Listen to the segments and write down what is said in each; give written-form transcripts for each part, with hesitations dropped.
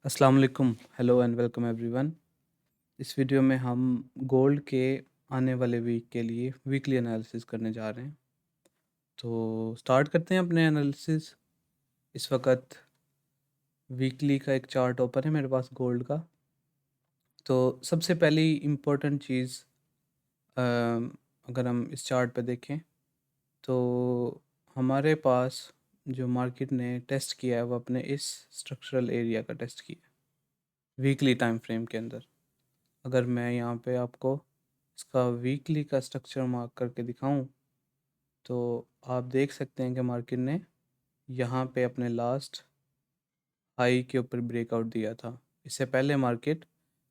अस्सलाम वालेकुम, hello and welcome everyone. इस वीडियो में हम गोल्ड के आने वाले वीक के लिए वीकली एनालिसिस करने जा रहे हैं। तो स्टार्ट करते हैं अपने एनालिसिस। इस वक्त वीकली का एक चार्ट ओपन है मेरे पास गोल्ड का। तो सबसे पहली इम्पोर्टेंट चीज़, अगर हम इस चार्ट पे देखें तो हमारे पास जो मार्केट ने टेस्ट किया है वो अपने इस स्ट्रक्चरल एरिया का टेस्ट किया है वीकली टाइम फ्रेम के अंदर। अगर मैं यहाँ पे आपको इसका वीकली का स्ट्रक्चर मार्क करके दिखाऊं तो आप देख सकते हैं कि मार्केट ने यहाँ पे अपने लास्ट हाई के ऊपर ब्रेकआउट दिया था। इससे पहले मार्केट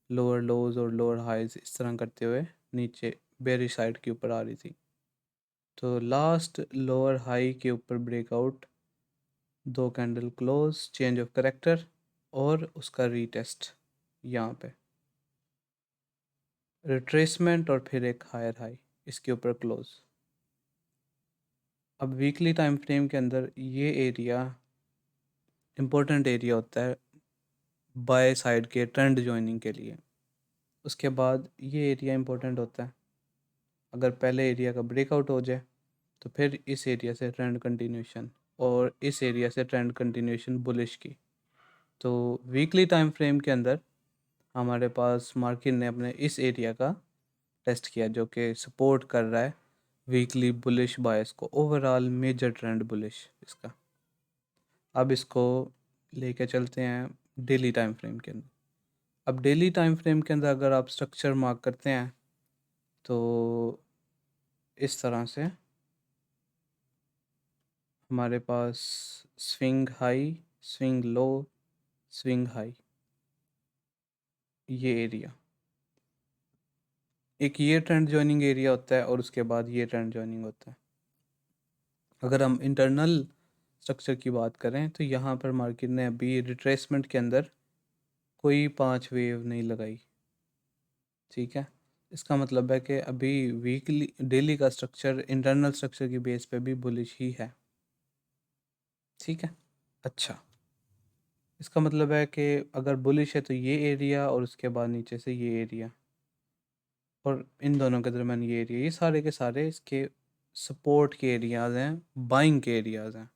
लोअर लोज और लोअर हाईज इस तरह करते हुए नीचे बेरिश साइड के ऊपर आ रही थी। तो लास्ट लोअर हाई के ऊपर ब्रेकआउट, दो candle close, change of character और उसका रीटेस्ट, यहाँ पे रिट्रेसमेंट और फिर एक हायर हाई इसके ऊपर क्लोज। अब वीकली टाइम फ्रेम के अंदर ये एरिया इम्पोर्टेंट एरिया होता है बाय साइड के ट्रेंड ज्वाइनिंग के लिए। उसके बाद ये एरिया इम्पोर्टेंट होता है अगर पहले एरिया का ब्रेकआउट हो जाए तो फिर इस एरिया से ट्रेंड कंटिन्यूशन और इस एरिया से ट्रेंड कंटिन्यूशन बुलिश की। तो वीकली टाइम फ्रेम के अंदर हमारे पास मार्केट ने अपने इस एरिया का टेस्ट किया जो कि सपोर्ट कर रहा है वीकली बुलिश बायस को, ओवरऑल मेजर ट्रेंड बुलिश इसका। अब इसको लेके चलते हैं डेली टाइम फ्रेम के अंदर। अब डेली टाइम फ्रेम के अंदर अगर आप स्ट्रक्चर मार्क करते हैं तो इस तरह से हमारे पास swing high, swing low, swing high, ये एरिया एक ये ट्रेंड जॉइनिंग एरिया होता है और उसके बाद ये ट्रेंड जॉइनिंग होता है। अगर हम इंटरनल स्ट्रक्चर की बात करें तो यहाँ पर मार्केट ने अभी रिट्रेसमेंट के अंदर कोई 5 वेव नहीं लगाई। ठीक है, इसका मतलब है कि अभी वीकली डेली का स्ट्रक्चर इंटरनल स्ट्रक्चर की बेस पे भी बुलिश ही है। ठीक है, अच्छा, इसका मतलब है कि अगर बुलिश है तो ये एरिया और उसके बाद नीचे से ये एरिया और इन दोनों के दरम्यान ये एरिया, ये सारे के सारे इसके सपोर्ट के एरियाज़ हैं, बाइंग के एरियाज़ हैं।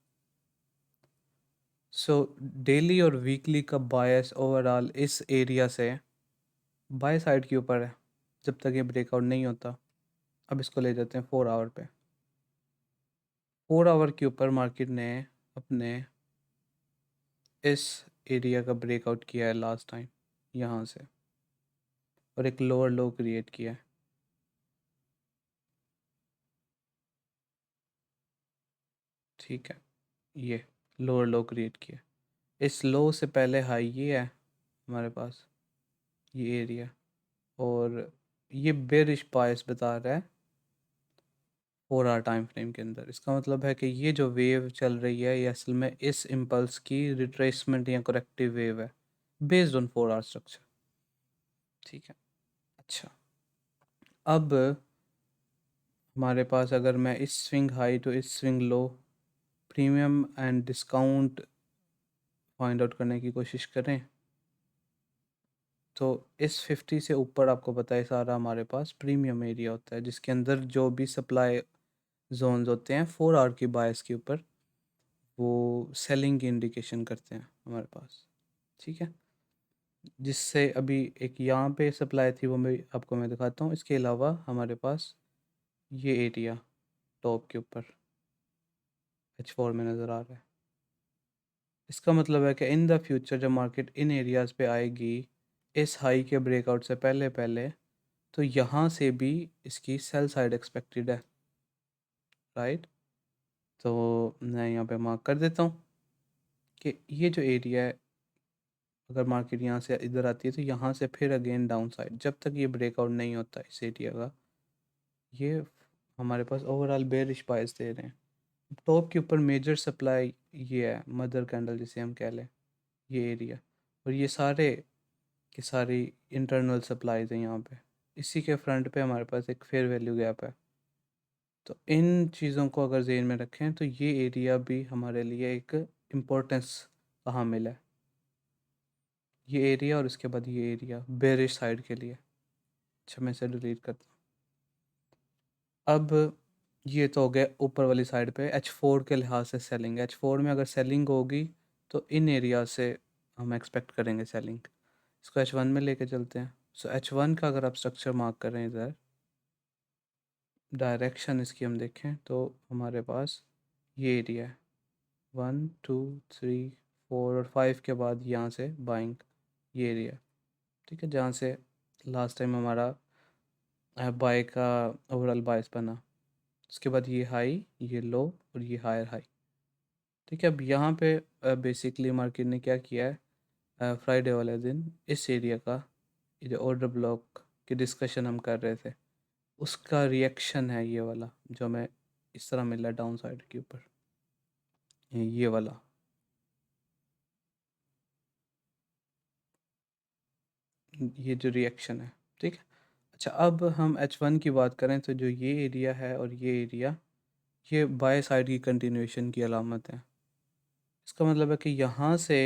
सो डेली और वीकली का बायस ओवरऑल इस एरिया से बाय साइड के ऊपर है जब तक ये ब्रेकआउट नहीं होता। अब इसको ले जाते हैं 4 आवर पे। 4 आवर के ऊपर मार्केट ने अपने इस एरिया का ब्रेकआउट किया है लास्ट टाइम यहाँ से और एक लोअर लो क्रिएट किया है। ठीक है, ये लोअर लो क्रिएट किया। इस लो से पहले हाई ये है हमारे पास, ये एरिया, और ये बेरिश बायस बता रहा है 4 आवर टाइम फ्रेम के अंदर। इसका मतलब है कि ये जो वेव चल रही है ये असल में इस इम्पल्स की रिट्रेसमेंट या करेक्टिव वेव है बेस्ड ऑन 4 आवर स्ट्रक्चर। ठीक है, अच्छा, अब हमारे पास अगर मैं इस स्विंग हाई तो इस swing low, premium and discount find out करने की कोशिश करें तो इस 50 से ऊपर आपको पता है सारा हमारे पास प्रीमियम एरिया होता है जिसके अंदर जो भी सप्लाई जोन्स होते हैं 4 आवर की बायस के ऊपर वो सेलिंग की इंडिकेशन करते हैं हमारे पास। ठीक है, जिससे अभी एक यहाँ पे सप्लाई थी वो मैं दिखाता हूँ। इसके अलावा हमारे पास ये एरिया टॉप के ऊपर H4 में नज़र आ रहा है। इसका मतलब है कि इन द फ्यूचर जब मार्केट इन एरियाज़ पे आएगी इस हाई के ब्रेकआउट से पहले पहले तो यहाँ से भी इसकी सेल साइड एक्सपेक्टेड है। राइट, तो मैं यहाँ पे मार्क कर देता हूँ कि ये जो एरिया है अगर मार्केट यहाँ से इधर आती है तो यहाँ से फिर अगेन डाउन साइड जब तक ये ब्रेकआउट नहीं होता इस एरिया का, ये हमारे पास ओवरऑल बेरिश बायस दे रहे हैं। टॉप के ऊपर मेजर सप्लाई ये है मदर कैंडल जिसे हम कह लें, ये एरिया, और ये सारे के सारी इंटरनल सप्लाईज हैं यहाँ पे। इसी के फ्रंट पे हमारे पास एक फेयर वैल्यू गैप है। तो इन चीज़ों को अगर जेहन में रखें तो ये एरिया भी हमारे लिए एक इम्पोर्टेंस का हामिल है। ये एरिया और इसके बाद ये एरिया बेरिश साइड के लिए। अच्छा, मैं इसे डिलीट करता हूँ। अब ये तो हो गया ऊपर वाली साइड पे H4 के लिहाज से सेलिंग। H4 में अगर सेलिंग होगी तो इन एरिया से हम एक्सपेक्ट करेंगे सेलिंग। इसको H1 में लेके चलते हैं। सो H1 का अगर आप स्ट्रक्चर मार्क करें इधर, डायरेक्शन इसकी हम देखें तो हमारे पास ये एरिया है 1 2 3 4 और 5 के बाद यहाँ से बाइंग ये एरिया। ठीक है, जहाँ से लास्ट टाइम हमारा बाय का ओवरऑल बायस बना। उसके बाद ये हाई, ये लो और ये हायर हाई। ठीक है, अब यहाँ पे बेसिकली मार्केट ने क्या किया है, फ्राइडे वाले दिन इस एरिया का, ये जो ऑर्डर ब्लॉक की डिस्कशन हम कर रहे थे उसका रिएक्शन है ये वाला, जो हमें इस तरह मिला डाउन साइड के ऊपर, ये वाला। ये जो रिएक्शन है। ठीक है। अच्छा, अब हम H1 की बात करें तो जो ये एरिया है और ये एरिया, ये बाय साइड की कंटिन्यूएशन की अलामत है। इसका मतलब है कि यहाँ से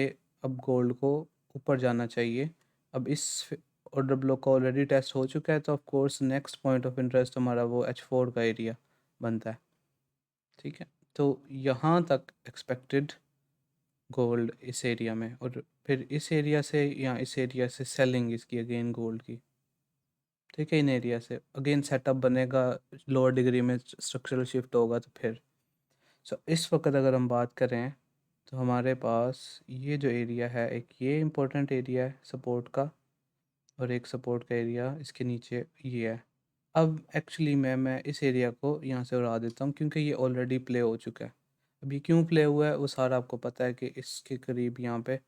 अब गोल्ड को ऊपर जाना चाहिए। अब इस ऑर्डर ब्लॉक का ऑलरेडी टेस्ट हो चुका है, तो of course next point of interest हमारा वो H4 का एरिया बनता है। ठीक है, तो यहाँ तक एक्सपेक्टेड गोल्ड इस एरिया में, और फिर इस एरिया से या इस एरिया से सेलिंग इसकी अगेन गोल्ड की। ठीक है, इन एरिया से अगेन सेटअप बनेगा, लोअर डिग्री में स्ट्रक्चरल शिफ्ट होगा तो फिर। सो इस वक्त अगर हम बात करें तो हमारे पास ये जो एरिया है, एक ये इम्पोर्टेंट एरिया है सपोर्ट का, और एक सपोर्ट का एरिया इसके नीचे ये है। अब एक्चुअली मैं इस एरिया को यहाँ से उड़ा देता हूँ क्योंकि ये ऑलरेडी प्ले हो चुका है। अभी क्यों प्ले हुआ है वो सारा आपको पता है कि इसके करीब यहाँ पे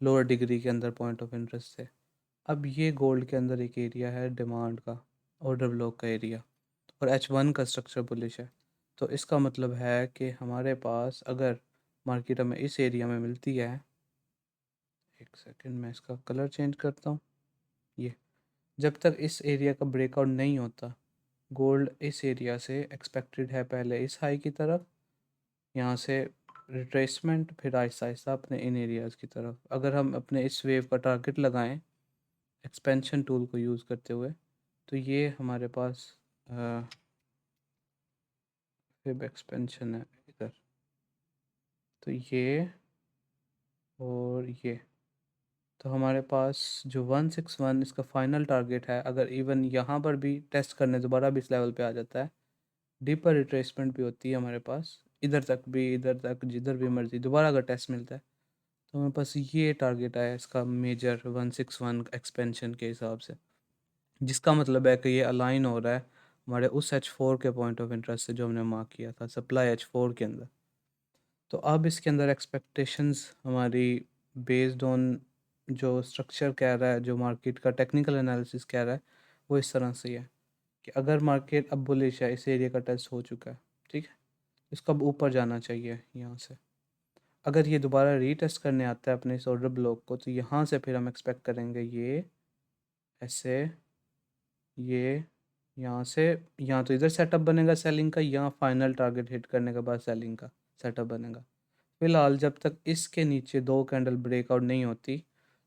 लोअर डिग्री के अंदर पॉइंट ऑफ इंटरेस्ट है। अब ये गोल्ड के अंदर एक एरिया है डिमांड का, ऑर्डर ब्लॉक का एरिया, और H1 का स्ट्रक्चर बुलिश है। तो इसका मतलब है कि हमारे पास अगर मार्केट हमें इस एरिया में मिलती है, एक सेकंड मैं इसका कलर चेंज करता हूँ, ये जब तक इस एरिया का ब्रेकआउट नहीं होता, गोल्ड इस एरिया से एक्सपेक्टेड है पहले इस हाई की तरफ, यहाँ से रिट्रेसमेंट, फिर आहिस्ता आहिस्ता अपने इन एरियाज़ की तरफ। अगर हम अपने इस वेव का टारगेट लगाएं एक्सपेंशन टूल को यूज़ करते हुए, तो ये हमारे पास वेब एक्सपेंशन है इधर, तो ये और ये, तो हमारे पास जो 161 इसका फाइनल टारगेट है। अगर इवन यहाँ पर भी टेस्ट करने दोबारा भी इस लेवल पे आ जाता है, डीपर रिट्रेसमेंट भी होती है हमारे पास, इधर तक भी, इधर तक, जिधर भी मर्जी दोबारा अगर टेस्ट मिलता है, तो हमारे पास ये टारगेट आया इसका मेजर 161 एक्सपेंशन के हिसाब से, जिसका मतलब है कि ये अलाइन हो रहा है हमारे उस H4 के पॉइंट ऑफ इंटरेस्ट से जो हमने मार्क किया था सप्लाई H4 के अंदर। तो अब इसके अंदर एक्सपेक्टेशंस हमारी बेस्ड ऑन जो स्ट्रक्चर कह रहा है, जो मार्केट का टेक्निकल एनालिसिस कह रहा है, वो इस तरह से है कि अगर मार्केट अब बुलिश है, इस एरिया का टेस्ट हो चुका है, ठीक है, इसको अब ऊपर जाना चाहिए यहाँ से। अगर ये दोबारा रीटेस्ट करने आता है अपने इस ऑर्डर ब्लॉक को, तो यहाँ से फिर हम एक्सपेक्ट करेंगे ये ऐसे, ये यहाँ से, यहाँ तो इधर सेटअप बनेगा सेलिंग का, यहाँ फाइनल टारगेट हिट करने के बाद सेलिंग का सेटअप बनेगा। फिलहाल जब तक इसके नीचे दो कैंडल ब्रेकआउट नहीं होती,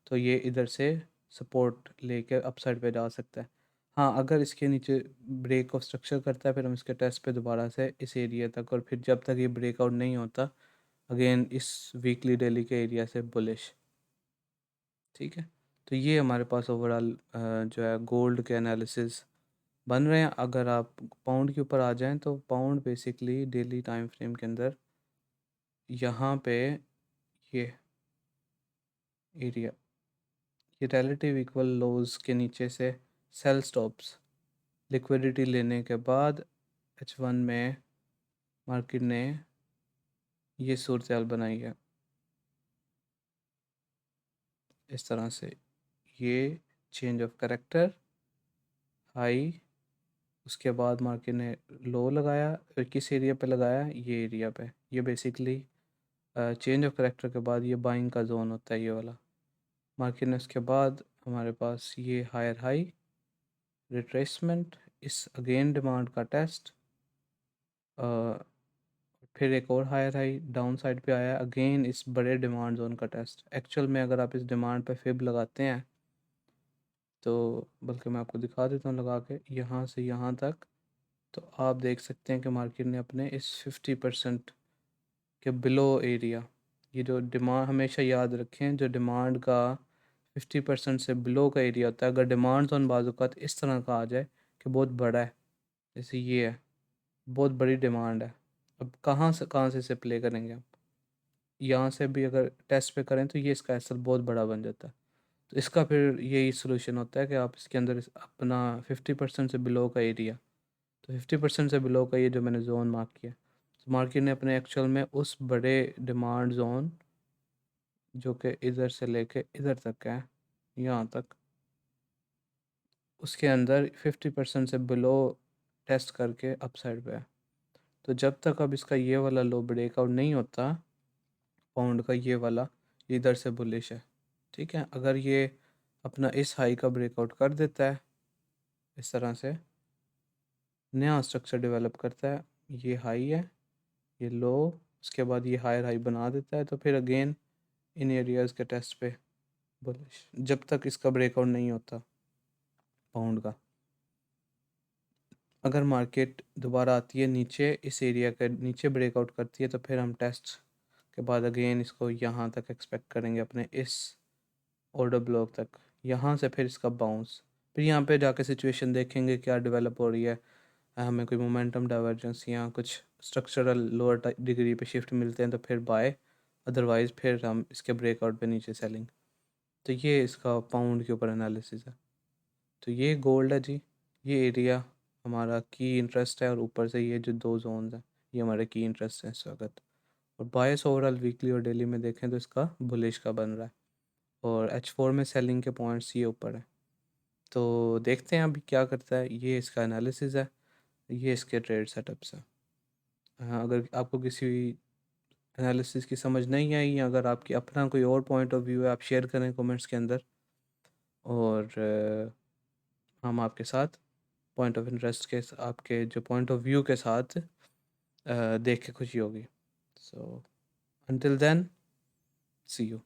तो ये इधर से सपोर्ट लेके अपसाइड पे जा सकता है। हाँ, अगर इसके नीचे ब्रेक ऑफ स्ट्रक्चर करता है, फिर हम इसके टेस्ट पे दोबारा से इस एरिया तक, और फिर जब तक ये ब्रेकआउट नहीं होता अगेन इस वीकली डेली के एरिया से बुलिश। ठीक है, तो ये हमारे पास ओवरऑल जो है गोल्ड के एनालिसिस बन रहे हैं। अगर आप पाउंड के ऊपर आ जाएं तो pound basically daily time frame के अंदर यहाँ पे ये एरिया, ये रिलेटिव इक्वल लोज के नीचे से सेल स्टॉप्स लिक्विडिटी लेने के बाद H1 में मार्केट ने ये सूरत हाल बनाई है इस तरह से, ये चेंज ऑफ करेक्टर हाई, उसके बाद मार्केट ने लो लगाया, और किस एरिया पे लगाया, ये एरिया पे। ये बेसिकली चेंज ऑफ करेक्टर के बाद ये बाइंग का जोन होता है ये वाला। मार्केट ने उसके बाद हमारे पास ये हायर हाई, रिट्रेसमेंट, इस अगेन डिमांड का टेस्ट, फिर एक और हायर हाई डाउन साइड पे आया, अगेन इस बड़े डिमांड जोन का टेस्ट। एक्चुअल में अगर आप इस डिमांड पे फिब लगाते हैं तो, बल्कि मैं आपको दिखा देता हूँ लगा के, यहाँ से यहाँ तक, तो आप देख सकते हैं कि मार्केट ने अपने इस 50% के बिलो एरिया, ये जो डिमांड, हमेशा याद रखें जो डिमांड का 50% से बिलो का एरिया होता है, अगर डिमांड जोन बाजुकात इस तरह का आ जाए कि बहुत बड़ा है, जैसे ये है, बहुत बड़ी डिमांड है, अब कहाँ से इसे प्ले करेंगे आप? यहाँ से भी अगर टेस्ट पे करें तो ये इसका एसल बहुत बड़ा बन जाता है। तो इसका फिर यही सोल्यूशन होता है कि आप इसके अंदर अपना 50% से बिलो का एरिया, तो 50% से बिलो का ये जो मैंने जोन मार्क किया, तो मार्केट ने अपने एक्चुअल में उस बड़े डिमांड जोन जो कि इधर से लेके इधर तक है, यहाँ तक, उसके अंदर 50% से बिलो टेस्ट करके अपसाइड पे है। तो जब तक अब इसका ये वाला लो ब्रेकआउट नहीं होता पाउंड का, ये वाला इधर से बुलिश है, ठीक है। अगर ये अपना इस हाई का ब्रेकआउट कर देता है, इस तरह से नया स्ट्रक्चर डेवलप करता है, ये हाई है, ये लो, उसके बाद ये हायर हाई बना देता है, तो फिर अगेन इन एरियाज़ के टेस्ट पे बुलिश, जब तक इसका ब्रेकआउट नहीं होता पाउंड का। अगर मार्केट दोबारा आती है नीचे, इस एरिया के नीचे ब्रेकआउट करती है, तो फिर हम टेस्ट के बाद अगेन इसको यहाँ तक एक्सपेक्ट करेंगे, अपने इस ऑर्डर ब्लॉक तक, यहाँ से फिर इसका बाउंस, फिर यहाँ पे जाके सिचुएशन देखेंगे क्या डेवलप हो रही है, हमें कोई मोमेंटम डाइवर्जेंस या कुछ स्ट्रक्चरल लोअर डिग्री पे शिफ्ट मिलते हैं तो फिर बाय, अदरवाइज़ फिर हम इसके ब्रेकआउट पे नीचे सेलिंग। तो ये इसका पाउंड के ऊपर एनालिसिस है। तो ये गोल्ड है जी, ये एरिया हमारा की इंटरेस्ट है, और ऊपर से ये जो दो जोन्स हैं ये हमारे की इंटरेस्ट हैं इस वक्त। और बायस ओवरऑल वीकली और डेली में देखें तो इसका बुलिश का बन रहा है, और H4 में सेलिंग के पॉइंट्स ये ऊपर है। तो देखते हैं अभी क्या करता है, ये इसका एनालिसिस है, ये इसके ट्रेड सेटअप्स है। हाँ, अगर आपको किसी एनालिसिस की समझ नहीं आई, या अगर आपकी अपना कोई और पॉइंट ऑफ व्यू है, आप शेयर करें कमेंट्स के अंदर, और हम आपके साथ पॉइंट ऑफ इंटरेस्ट के, आपके जो पॉइंट ऑफ व्यू के साथ देख के खुशी होगी। So until then, see you.